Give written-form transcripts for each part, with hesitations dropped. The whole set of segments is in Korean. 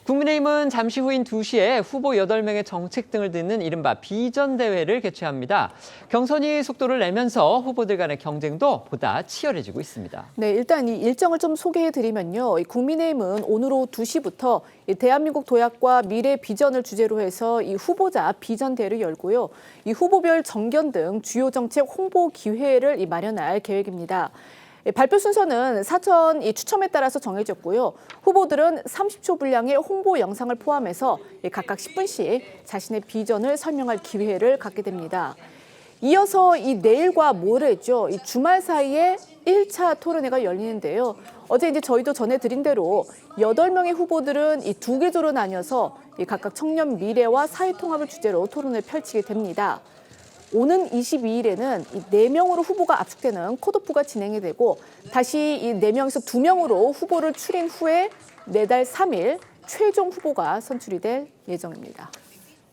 국민의힘은 잠시 후인 2시에 후보 8명의 정책 등을 듣는 이른바 비전 대회를 개최합니다. 경선이 속도를 내면서 후보들 간의 경쟁도 보다 치열해지고 있습니다. 네, 일단 이 일정을 좀 소개해드리면요. 국민의힘은 오늘 오후 2시부터 대한민국 도약과 미래 비전을 주제로 해서 이 후보자 비전 대회를 열고요. 이 후보별 정견 등 주요 정책 홍보 기회를 마련할 계획입니다. 발표 순서는 사전 추첨에 따라서 정해졌고요. 후보들은 30초 분량의 홍보 영상을 포함해서 각각 10분씩 자신의 비전을 설명할 기회를 갖게 됩니다. 이어서 이 내일과 모레죠. 이 주말 사이에 1차 토론회가 열리는데요. 어제 저희도 전해드린 대로 8명의 후보들은 이 2개조로 나뉘어서 각각 청년 미래와 사회 통합을 주제로 토론을 펼치게 됩니다. 오는 22일에는 이 4명으로 후보가 압축되는 컷오프가 진행이 되고 다시 이 4명에서 2명으로 후보를 추린 후에 내달 3일 최종 후보가 선출이 될 예정입니다.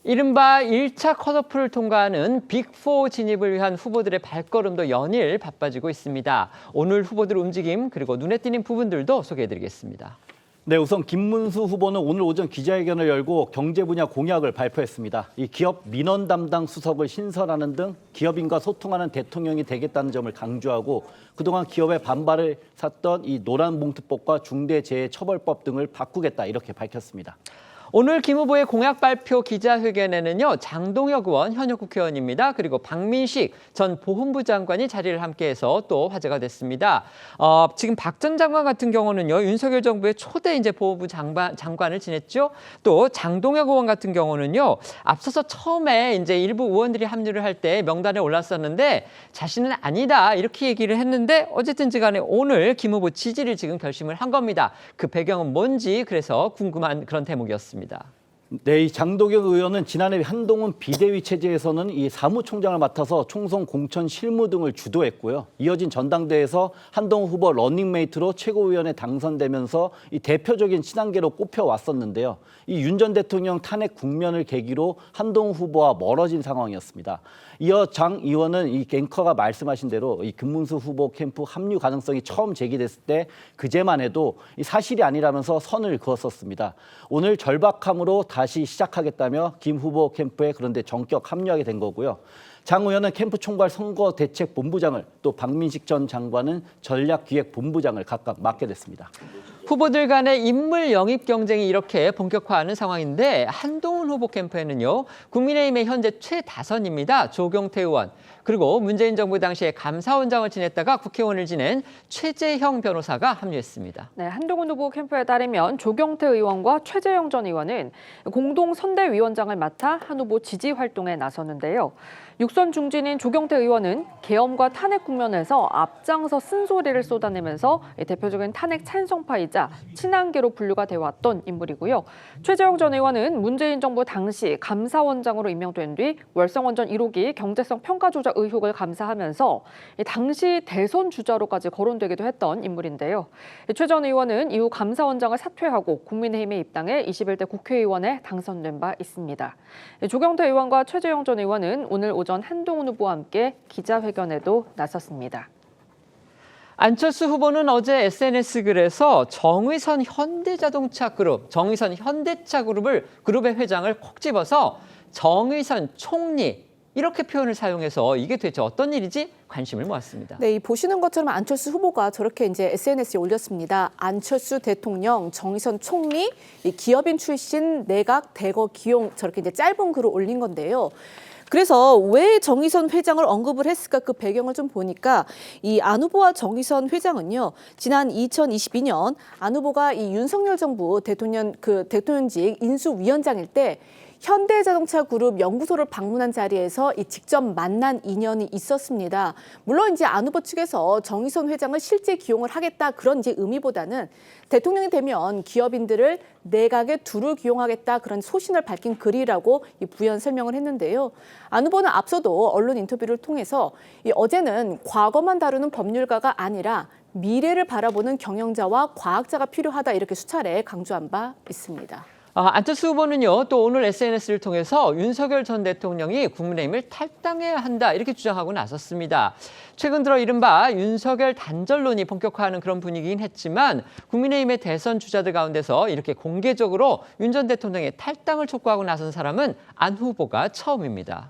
이른바 1차 컷오프를 통과하는 빅4 진입을 위한 후보들의 발걸음도 연일 바빠지고 있습니다. 오늘 후보들 움직임 그리고 눈에 띄는 부분들도 소개해드리겠습니다. 네, 우선 김문수 후보는 오늘 오전 기자회견을 열고 경제 분야 공약을 발표했습니다. 이 기업 민원 담당 수석을 신설하는 등 기업인과 소통하는 대통령이 되겠다는 점을 강조하고 그동안 기업의 반발을 샀던 이 노란봉투법과 중대재해처벌법 등을 바꾸겠다 이렇게 밝혔습니다. 오늘 김 후보의 공약 발표 기자회견에는요. 장동혁 의원, 현역 국회의원입니다. 그리고 박민식 전 보훈부 장관이 자리를 함께해서 또 화제가 됐습니다. 지금 박 전 장관 같은 경우는요. 윤석열 정부의 초대 보훈부 장관을 지냈죠. 또 장동혁 의원 같은 경우는요. 앞서서 처음에 일부 의원들이 합류를 할 때 명단에 올랐었는데 자신은 아니다 이렇게 얘기를 했는데 어쨌든지 간에 오늘 김 후보 지지를 지금 결심을 한 겁니다. 그 배경은 뭔지 그래서 궁금한 그런 대목이었습니다. 네, 이 장동혁 의원은 지난해 한동훈 비대위 체제에서는 이 사무총장을 맡아서 총선 공천 실무 등을 주도했고요. 이어진 전당대회에서 한동훈 후보 러닝메이트로 최고위원에 당선되면서 이 대표적인 친한계로 꼽혀왔었는데요. 이 윤 전 대통령 탄핵 국면을 계기로 한동훈 후보와 멀어진 상황이었습니다. 이어 장 의원은 이 앵커가 말씀하신 대로 이 김문수 후보 캠프 합류 가능성이 처음 제기됐을 때 그제만 해도 이 사실이 아니라면서 선을 그었었습니다. 오늘 절박함으로 다시 시작하겠다며 김 후보 캠프에 그런데 전격 합류하게 된 거고요. 장 의원은 캠프 총괄 선거대책본부장을 또 박민식 전 장관은 전략기획본부장을 각각 맡게 됐습니다. 후보들 간의 인물 영입 경쟁이 이렇게 본격화하는 상황인데 한동훈 후보 캠프에는요. 국민의힘의 현재 최다선입니다. 조경태 의원 그리고 문재인 정부 당시에 감사원장을 지냈다가 국회의원을 지낸 최재형 변호사가 합류했습니다. 네, 한동훈 후보 캠프에 따르면 조경태 의원과 최재형 전 의원은 공동 선대위원장을 맡아 한 후보 지지 활동에 나섰는데요. 육선 중진인 조경태 의원은 계엄과 탄핵 국면에서 앞장서 쓴소리를 쏟아내면서 대표적인 탄핵 찬성파이자 친한계로 분류가 되어왔던 인물이고요. 최재형 전 의원은 문재인 정부 당시 감사원장으로 임명된 뒤 월성원전 1호기 경제성 평가 조작 의혹을 감사하면서 당시 대선 주자로까지 거론되기도 했던 인물인데요. 최 전 의원은 이후 감사원장을 사퇴하고 국민의힘에 입당해 21대 국회의원에 당선된 바 있습니다. 조경태 의원과 최재형 전 의원은 오늘 오전 한동훈 후보와 함께 기자회견에도 나섰습니다. 안철수 후보는 어제 SNS 글에서 정의선 현대자동차 그룹, 정의선 현대차 그룹의 회장을 콕 집어서 정의선 총리 이렇게 표현을 사용해서 이게 도대체 어떤 일이지? 관심을 모았습니다. 네, 보시는 것처럼 안철수 후보가 저렇게 SNS에 올렸습니다. 안철수 대통령, 정의선 총리, 기업인 출신 내각 대거 기용 저렇게 짧은 글을 올린 건데요. 그래서 왜 정의선 회장을 언급을 했을까 그 배경을 좀 보니까 이 안 후보와 정의선 회장은요. 지난 2022년 안 후보가 이 윤석열 정부 대통령직 인수위원장일 때 현대자동차 그룹 연구소를 방문한 자리에서 직접 만난 인연이 있었습니다. 물론 안 후보 측에서 정의선 회장을 실제 기용을 하겠다 그런 의미보다는 대통령이 되면 기업인들을 내각에 두루 기용하겠다 그런 소신을 밝힌 글이라고 부연 설명을 했는데요. 안 후보는 앞서도 언론 인터뷰를 통해서 어제는 과거만 다루는 법률가가 아니라 미래를 바라보는 경영자와 과학자가 필요하다 이렇게 수차례 강조한 바 있습니다. 안철수 후보는요, 또 오늘 SNS를 통해서 윤석열 전 대통령이 국민의힘을 탈당해야 한다 이렇게 주장하고 나섰습니다. 최근 들어 이른바 윤석열 단절론이 본격화하는 그런 분위기긴 했지만 국민의힘의 대선 주자들 가운데서 이렇게 공개적으로 윤 전 대통령의 탈당을 촉구하고 나선 사람은 안 후보가 처음입니다.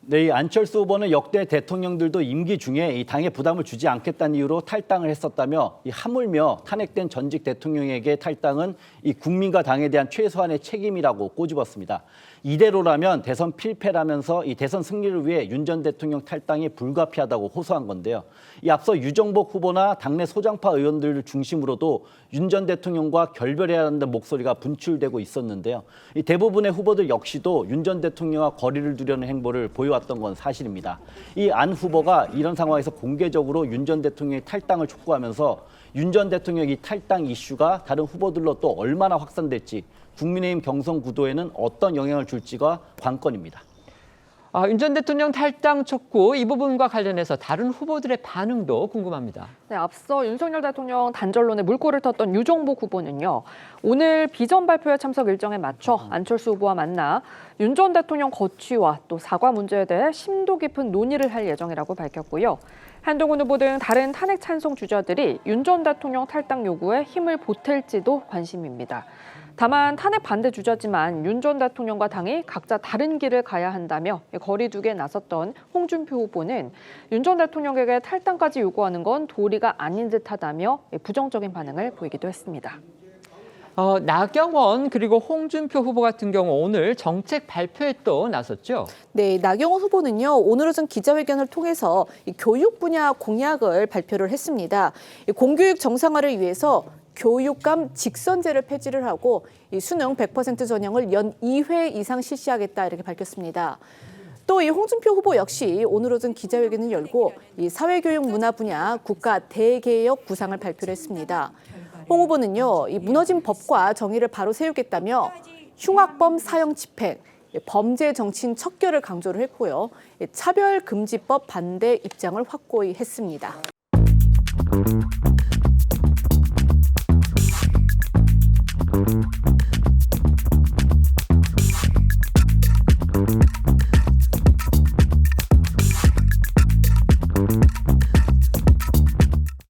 네, 이 안철수 후보는 역대 대통령들도 임기 중에 이 당에 부담을 주지 않겠다는 이유로 탈당을 했었다며 이 하물며 탄핵된 전직 대통령에게 탈당은 이 국민과 당에 대한 최소한의 책임이라고 꼬집었습니다. 이대로라면 대선 필패라면서 이 대선 승리를 위해 윤 전 대통령 탈당이 불가피하다고 호소한 건데요. 이 앞서 유정복 후보나 당내 소장파 의원들을 중심으로도 윤 전 대통령과 결별해야 한다는 목소리가 분출되고 있었는데요. 이 대부분의 후보들 역시도 윤 전 대통령과 거리를 두려는 행보를 보여왔던 건 사실입니다. 이 안 후보가 이런 상황에서 공개적으로 윤 전 대통령의 탈당을 촉구하면서 윤 전 대통령의 탈당 이슈가 다른 후보들로 또 얼마나 확산될지 국민의힘 경선 구도에는 어떤 영향을 줄지가 관건입니다. 윤 전 대통령 탈당 촉구 이 부분과 관련해서 다른 후보들의 반응도 궁금합니다. 네, 앞서 윤석열 대통령 단절론에 물꼬를 텄던 유정복 후보는요. 오늘 비전 발표회 참석 일정에 맞춰 안철수 후보와 만나 윤 전 대통령 거취와 또 사과 문제에 대해 심도 깊은 논의를 할 예정이라고 밝혔고요. 한동훈 후보 등 다른 탄핵 찬성 주자들이 윤 전 대통령 탈당 요구에 힘을 보탤지도 관심입니다. 다만 탄핵 반대 주자지만 윤 전 대통령과 당이 각자 다른 길을 가야 한다며 거리 두기에 나섰던 홍준표 후보는 윤 전 대통령에게 탈당까지 요구하는 건 도리가 아닌 듯하다며 부정적인 반응을 보이기도 했습니다. 나경원 그리고 홍준표 후보 같은 경우 오늘 정책 발표에 또 나섰죠. 네, 나경원 후보는요, 오늘 오전 기자회견을 통해서 이 교육 분야 공약을 발표를 했습니다. 이 공교육 정상화를 위해서 교육감 직선제를 폐지를 하고 이 수능 100% 전형을 연 2회 이상 실시하겠다 이렇게 밝혔습니다. 또 이 홍준표 후보 역시 오늘 오전 기자회견을 열고 이 사회교육 문화 분야 국가 대개혁 구상을 발표를 했습니다. 홍 후보는요, 이 무너진 법과 정의를 바로 세우겠다며 흉악범 사형 집행, 범죄 정치인 척결을 강조를 했고요. 차별금지법 반대 입장을 확고히 했습니다.